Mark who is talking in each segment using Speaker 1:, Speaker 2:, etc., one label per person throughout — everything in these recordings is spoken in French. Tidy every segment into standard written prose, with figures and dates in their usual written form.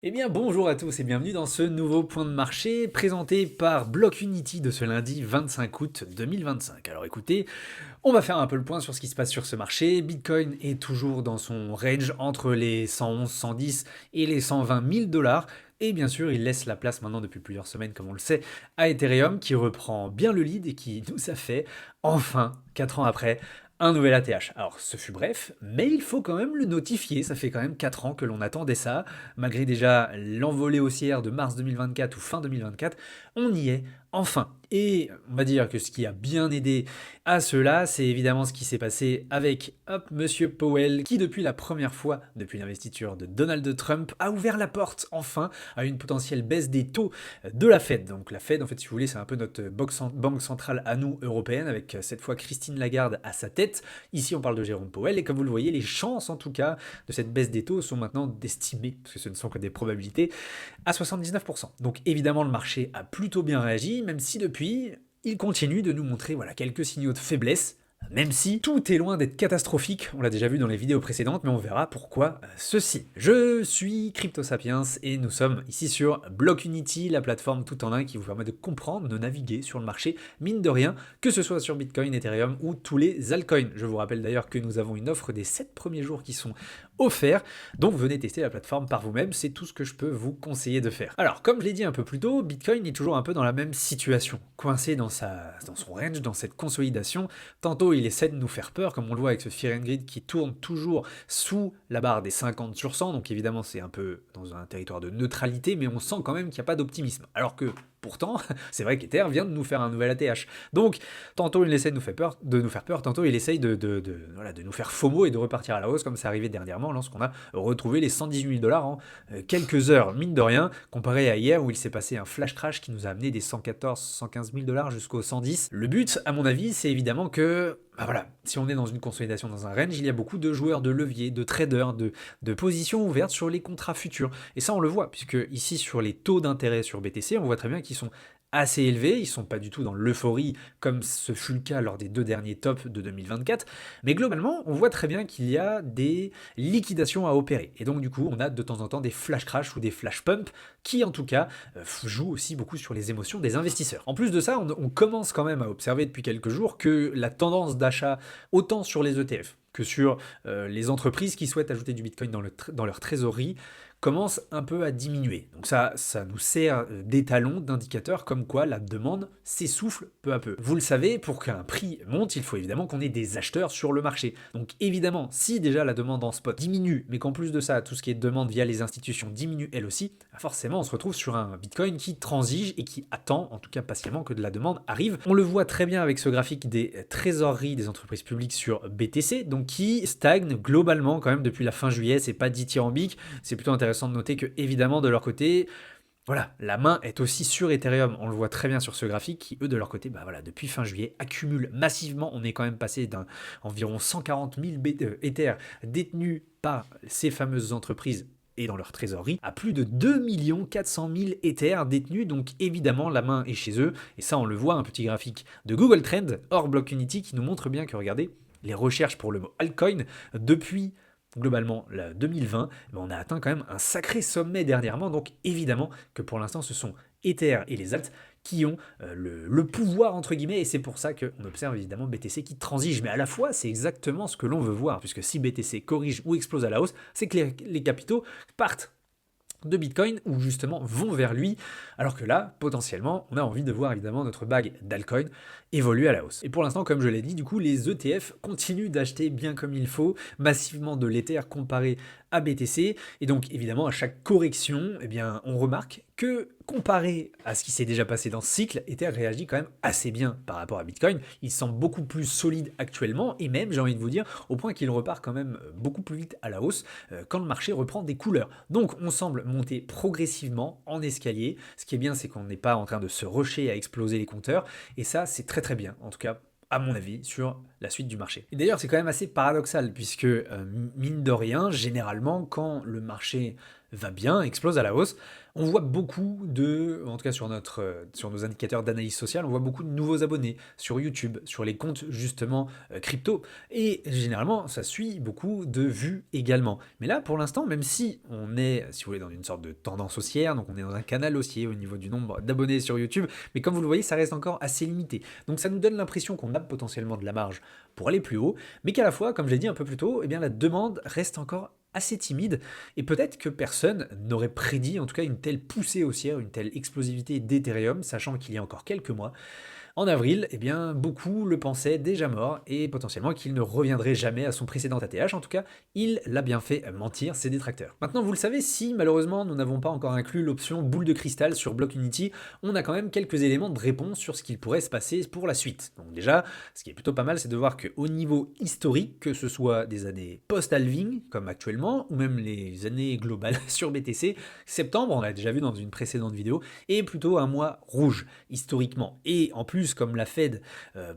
Speaker 1: Eh bien bonjour à tous et bienvenue dans ce nouveau point de marché présenté par Block Unity de ce lundi 25 août 2025. Alors écoutez, on va faire un peu le point sur ce qui se passe sur ce marché. Bitcoin est toujours dans son range entre les 111, 110 et les 120 000 dollars. Et bien sûr, il laisse la place maintenant depuis plusieurs semaines, comme on le sait, à Ethereum qui reprend bien le lead et qui nous a fait enfin, 4 ans après, un nouvel ATH. Alors, ce fut bref, mais il faut quand même le notifier. Ça fait quand même 4 ans que l'on attendait ça. Malgré déjà l'envolée haussière de mars 2024 ou fin 2024, on y est enfin. Et on va dire que ce qui a bien aidé à cela, c'est évidemment ce qui s'est passé avec Monsieur Powell, qui depuis la première fois, depuis l'investiture de Donald Trump, a ouvert la porte enfin à une potentielle baisse des taux de la Fed. Donc la Fed, en fait, si vous voulez, c'est un peu notre banque centrale à nous, européenne, avec cette fois Christine Lagarde à sa tête. Ici, on parle de Jérôme Powell, et comme vous le voyez, les chances, en tout cas, de cette baisse des taux sont maintenant d'estimer, parce que ce ne sont que des probabilités, à 79%. Donc évidemment, le marché a plutôt bien réagi, même si depuis, il continue de nous montrer voilà, quelques signaux de faiblesse, même si tout est loin d'être catastrophique, on l'a déjà vu dans les vidéos précédentes, mais on verra pourquoi ceci. Je suis CryptoSapiens et nous sommes ici sur Block Unity, la plateforme tout en un qui vous permet de comprendre, de naviguer sur le marché, mine de rien, que ce soit sur Bitcoin, Ethereum ou tous les altcoins. Je vous rappelle d'ailleurs que nous avons une offre des 7 premiers jours qui sont offerts, donc venez tester la plateforme par vous-même, c'est tout ce que je peux vous conseiller de faire. Alors, comme je l'ai dit un peu plus tôt, Bitcoin est toujours un peu dans la même situation, coincé dans son range, dans cette consolidation. Tantôt, il essaie de nous faire peur, comme on le voit avec ce Fear and Greed qui tourne toujours sous la barre des 50 sur 100, donc évidemment, c'est un peu dans un territoire de neutralité, mais on sent quand même qu'il n'y a pas d'optimisme. Alors que, pourtant, c'est vrai qu'Ether vient de nous faire un nouvel ATH. Donc, tantôt il essaie de nous faire peur, tantôt il essaye voilà, de nous faire FOMO et de repartir à la hausse, comme c'est arrivé dernièrement lorsqu'on a retrouvé les 118 000 dollars en quelques heures, mine de rien, comparé à hier où il s'est passé un flash crash qui nous a amené des 114, 115 000 dollars jusqu'aux 110. Le but, à mon avis, c'est évidemment que bah voilà, si on est dans une consolidation dans un range, il y a beaucoup de joueurs de levier, de traders, de positions ouvertes sur les contrats futurs. Et ça, on le voit, puisque ici, sur les taux d'intérêt sur BTC, on voit très bien qu'ils sont assez élevés, ils sont pas du tout dans l'euphorie comme ce fut le cas lors des 2 derniers tops de 2024, mais globalement, on voit très bien qu'il y a des liquidations à opérer. Et donc du coup, on a de temps en temps des flash crash ou des flash pump qui en tout cas jouent aussi beaucoup sur les émotions des investisseurs. En plus de ça, on commence quand même à observer depuis quelques jours que la tendance d'achat autant sur les ETF que sur les entreprises qui souhaitent ajouter du Bitcoin dans leur trésorerie commence un peu à diminuer. Donc ça nous sert d'étalon, d'indicateur comme quoi la demande s'essouffle peu à peu. Vous le savez, pour qu'un prix monte, il faut évidemment qu'on ait des acheteurs sur le marché. Donc évidemment, si déjà la demande en spot diminue, mais qu'en plus de ça, tout ce qui est demande via les institutions diminue elle aussi, forcément on se retrouve sur un Bitcoin qui transige et qui attend, en tout cas patiemment, que de la demande arrive. On le voit très bien avec ce graphique des trésoreries des entreprises publiques sur BTC, donc qui stagne globalement quand même depuis la fin juillet, c'est pas dithyrambique, c'est plutôt intéressant de noter que, évidemment, de leur côté, voilà, la main est aussi sur Ethereum. On le voit très bien sur ce graphique qui, eux, de leur côté, bah voilà, depuis fin juillet, accumulent massivement. On est quand même passé d'environ 140 000 Ether détenus par ces fameuses entreprises et dans leur trésorerie, à plus de 2 400 000 Ether détenus. Donc évidemment, la main est chez eux. Et ça, on le voit, un petit graphique de Google Trend, hors Block Unity, qui nous montre bien que, regardez, les recherches pour le mot altcoin, depuis globalement la 2020, on a atteint quand même un sacré sommet dernièrement, donc évidemment que pour l'instant ce sont Ether et les alts qui ont le pouvoir entre guillemets, et c'est pour ça qu'on observe évidemment BTC qui transige, mais à la fois c'est exactement ce que l'on veut voir, puisque si BTC corrige ou explose à la hausse, c'est que les capitaux partent de Bitcoin ou justement vont vers lui, alors que là, potentiellement, on a envie de voir évidemment notre bague d'altcoin évoluer à la hausse. Et pour l'instant, comme je l'ai dit, du coup, les ETF continuent d'acheter bien comme il faut, massivement de l'Ether comparé à BTC, et donc évidemment, à chaque correction, eh bien, on remarque que comparé à ce qui s'est déjà passé dans ce cycle, Ether réagit quand même assez bien par rapport à Bitcoin. Il semble beaucoup plus solide actuellement, et même, j'ai envie de vous dire, au point qu'il repart quand même beaucoup plus vite à la hausse quand le marché reprend des couleurs. Donc on semble monter progressivement en escalier. Ce qui est bien, c'est qu'on n'est pas en train de se rusher à exploser les compteurs, et ça, c'est très très bien, en tout cas à mon avis, sur la suite du marché. Et d'ailleurs, c'est quand même assez paradoxal, puisque, mine de rien, généralement, quand le marché va bien, explose à la hausse. On voit beaucoup en tout cas sur nos indicateurs d'analyse sociale, on voit beaucoup de nouveaux abonnés sur YouTube, sur les comptes justement crypto. Et généralement, ça suit beaucoup de vues également. Mais là, pour l'instant, même si on est, si vous voulez, dans une sorte de tendance haussière, donc on est dans un canal haussier au niveau du nombre d'abonnés sur YouTube, mais comme vous le voyez, ça reste encore assez limité. Donc ça nous donne l'impression qu'on a potentiellement de la marge pour aller plus haut, mais qu'à la fois, comme je l'ai dit un peu plus tôt, eh bien la demande reste encore assez timide, et peut-être que personne n'aurait prédit en tout cas une telle poussée haussière, une telle explosivité d'Ethereum, sachant qu'il y a encore quelques mois. En avril, eh bien, beaucoup le pensaient déjà mort et potentiellement qu'il ne reviendrait jamais à son précédent ATH. En tout cas, il l'a bien fait mentir ses détracteurs. Maintenant, vous le savez, si malheureusement nous n'avons pas encore inclus l'option boule de cristal sur Block-Unity, on a quand même quelques éléments de réponse sur ce qu'il pourrait se passer pour la suite. Donc déjà, ce qui est plutôt pas mal, c'est de voir qu'au niveau historique, que ce soit des années post-halving, comme actuellement, ou même les années globales sur BTC, septembre, on l'a déjà vu dans une précédente vidéo, est plutôt un mois rouge, historiquement. Et en plus, comme la Fed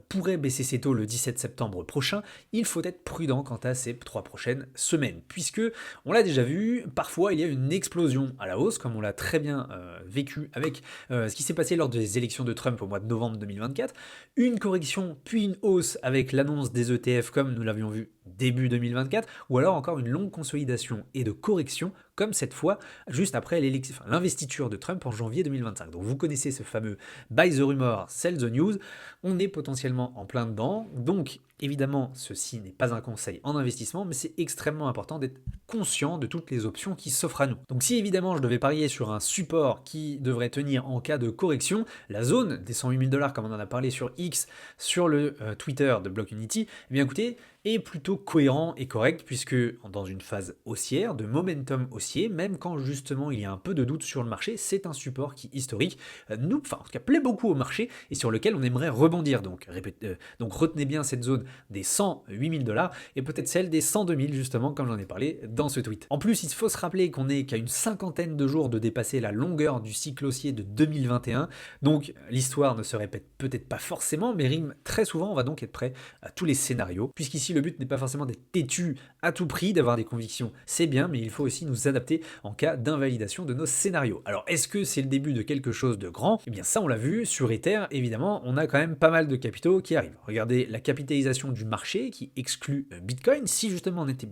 Speaker 1: pourrait baisser ses taux le 17 septembre prochain, il faut être prudent quant à ces 3 prochaines semaines, puisque, on l'a déjà vu, parfois il y a une explosion à la hausse, comme on l'a très bien vécu avec ce qui s'est passé lors des élections de Trump au mois de novembre 2024, une correction puis une hausse avec l'annonce des ETF comme nous l'avions vu début 2024, ou alors encore une longue consolidation et de correction, comme cette fois, juste après l'investiture de Trump en janvier 2025. Donc vous connaissez ce fameux buy the rumor, sell the news, on est potentiellement en plein dedans, donc évidemment ceci n'est pas un conseil en investissement, mais c'est extrêmement important d'être conscient de toutes les options qui s'offrent à nous. Donc si évidemment je devais parier sur un support qui devrait tenir en cas de correction, la zone des 108 000 $, comme on en a parlé sur X, sur le Twitter de Block-Unity, eh bien écoutez, est plutôt cohérent et correct, puisque dans une phase haussière, de momentum haussier, même quand justement il y a un peu de doute sur le marché, c'est un support qui historique en tout cas plaît beaucoup au marché et sur lequel on aimerait rebondir. Donc retenez bien cette zone des 108 000 $ et peut-être celle des 102 000 justement, comme j'en ai parlé dans ce tweet. En plus, il faut se rappeler qu'on est qu'à une cinquantaine de jours de dépasser la longueur du cycle haussier de 2021, donc l'histoire ne se répète peut-être pas forcément, mais rime très souvent. On va donc être prêt à tous les scénarios, puisqu'ici le but n'est pas forcément d'être têtu à tout prix, d'avoir des convictions, c'est bien, mais il faut aussi nous adapter en cas d'invalidation de nos scénarios. Alors est-ce que c'est le début de quelque chose de grand? Eh bien ça on l'a vu, sur Ether évidemment on a quand même pas mal de capitaux qui arrivent. Regardez la capitalisation du marché qui exclut Bitcoin. Si justement on était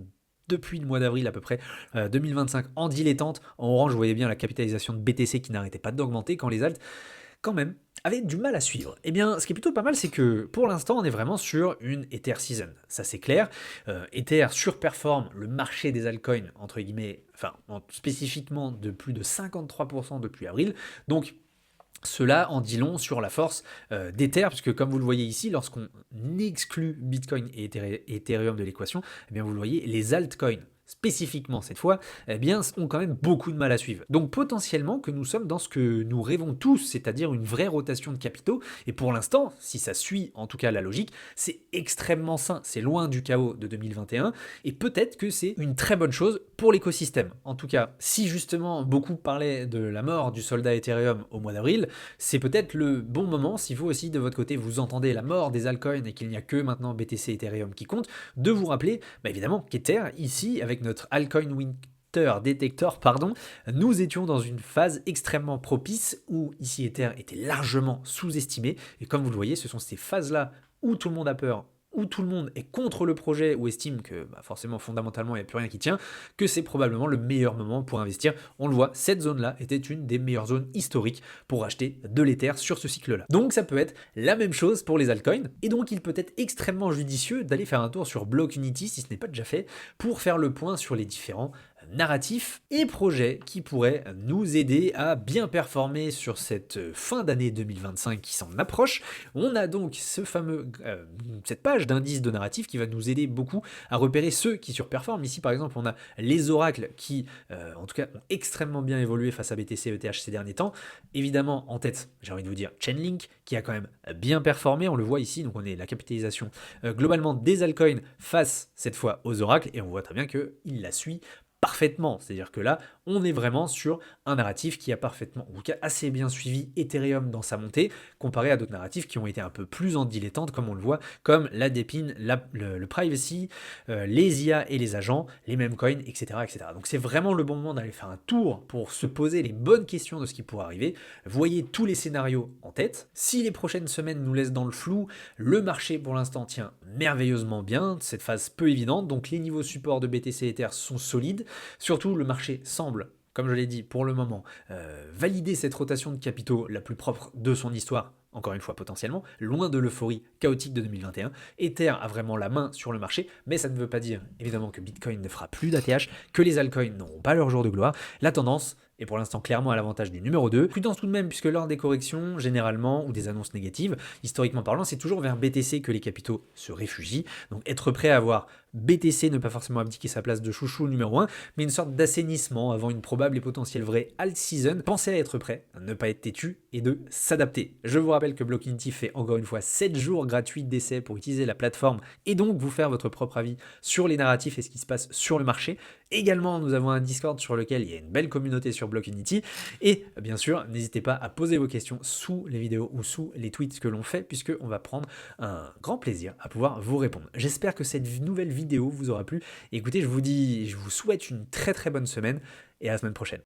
Speaker 1: depuis le mois d'avril à peu près 2025 en dilettante, en orange vous voyez bien la capitalisation de BTC qui n'arrêtait pas d'augmenter quand les alts quand même avaient du mal à suivre. Eh bien, ce qui est plutôt pas mal, c'est que pour l'instant, on est vraiment sur une Ether season. Ça, c'est clair. Ether surperforme le marché des altcoins, entre guillemets, spécifiquement de plus de 53% depuis avril. Donc, cela en dit long sur la force d'Ether, puisque comme vous le voyez ici, lorsqu'on exclut Bitcoin et Ethereum de l'équation, eh bien vous le voyez, les altcoins spécifiquement cette fois, eh bien, ont quand même beaucoup de mal à suivre. Donc potentiellement que nous sommes dans ce que nous rêvons tous, c'est-à-dire une vraie rotation de capitaux, et pour l'instant, si ça suit en tout cas la logique, c'est extrêmement sain, c'est loin du chaos de 2021, et peut-être que c'est une très bonne chose pour l'écosystème. En tout cas, si justement beaucoup parlaient de la mort du soldat Ethereum au mois d'avril, c'est peut-être le bon moment, si vous aussi de votre côté vous entendez la mort des altcoins et qu'il n'y a que maintenant BTC Ethereum qui compte, de vous rappeler évidemment qu'Ether, ici, avec notre altcoin winter detector, nous étions dans une phase extrêmement propice où ici Ether était largement sous-estimé. Et comme vous le voyez, ce sont ces phases-là où tout le monde a peur, où tout le monde est contre le projet ou estime que forcément fondamentalement il n'y a plus rien qui tient, que c'est probablement le meilleur moment pour investir. On le voit, cette zone-là était une des meilleures zones historiques pour acheter de l'Ether sur ce cycle-là. Donc ça peut être la même chose pour les altcoins, et donc il peut être extrêmement judicieux d'aller faire un tour sur Block-Unity si ce n'est pas déjà fait, pour faire le point sur les différents narratifs et projets qui pourraient nous aider à bien performer sur cette fin d'année 2025 qui s'en approche. On a donc cette page d'indice de narratif qui va nous aider beaucoup à repérer ceux qui surperforment. Ici par exemple on a les oracles qui en tout cas ont extrêmement bien évolué face à BTC et ETH ces derniers temps. Évidemment en tête, j'ai envie de vous dire Chainlink qui a quand même bien performé, on le voit ici, donc on est la capitalisation globalement des altcoins face cette fois aux oracles, et on voit très bien qu'il la suit parfaitement. C'est-à-dire que là, on est vraiment sur un narratif qui a parfaitement, ou qui a assez bien suivi Ethereum dans sa montée, comparé à d'autres narratifs qui ont été un peu plus en dilettante, comme on le voit, comme la dépine, le privacy, les IA et les agents, les mêmes coins, etc., etc. Donc c'est vraiment le bon moment d'aller faire un tour pour se poser les bonnes questions de ce qui pourrait arriver. Voyez tous les scénarios en tête. Si les prochaines semaines nous laissent dans le flou, le marché pour l'instant tient merveilleusement bien, cette phase peu évidente, donc les niveaux support de BTC et Ether sont solides. Surtout, le marché semble, comme je l'ai dit pour le moment, valider cette rotation de capitaux la plus propre de son histoire, encore une fois potentiellement, loin de l'euphorie chaotique de 2021. Ether a vraiment la main sur le marché, mais ça ne veut pas dire évidemment que Bitcoin ne fera plus d'ATH, que les altcoins n'auront pas leur jour de gloire. La tendance est pour l'instant clairement à l'avantage du numéro 2. Prudence tout de même, puisque lors des corrections, généralement, ou des annonces négatives, historiquement parlant, c'est toujours vers BTC que les capitaux se réfugient. Donc être prêt à avoir BTC, ne pas forcément abdiquer sa place de chouchou numéro 1, mais une sorte d'assainissement avant une probable et potentielle vraie alt season. Pensez à être prêt, à ne pas être têtu et de s'adapter. Je vous rappelle que Blockfinity fait encore une fois 7 jours gratuits d'essai pour utiliser la plateforme et donc vous faire votre propre avis sur les narratifs et ce qui se passe sur le marché. Également, nous avons un Discord sur lequel il y a une belle communauté sur Blockfinity. Et bien sûr, n'hésitez pas à poser vos questions sous les vidéos ou sous les tweets que l'on fait, puisqu'on va prendre un grand plaisir à pouvoir vous répondre. J'espère que cette nouvelle vidéo vous aura plu. Écoutez, je vous souhaite une très très bonne semaine et à la semaine prochaine.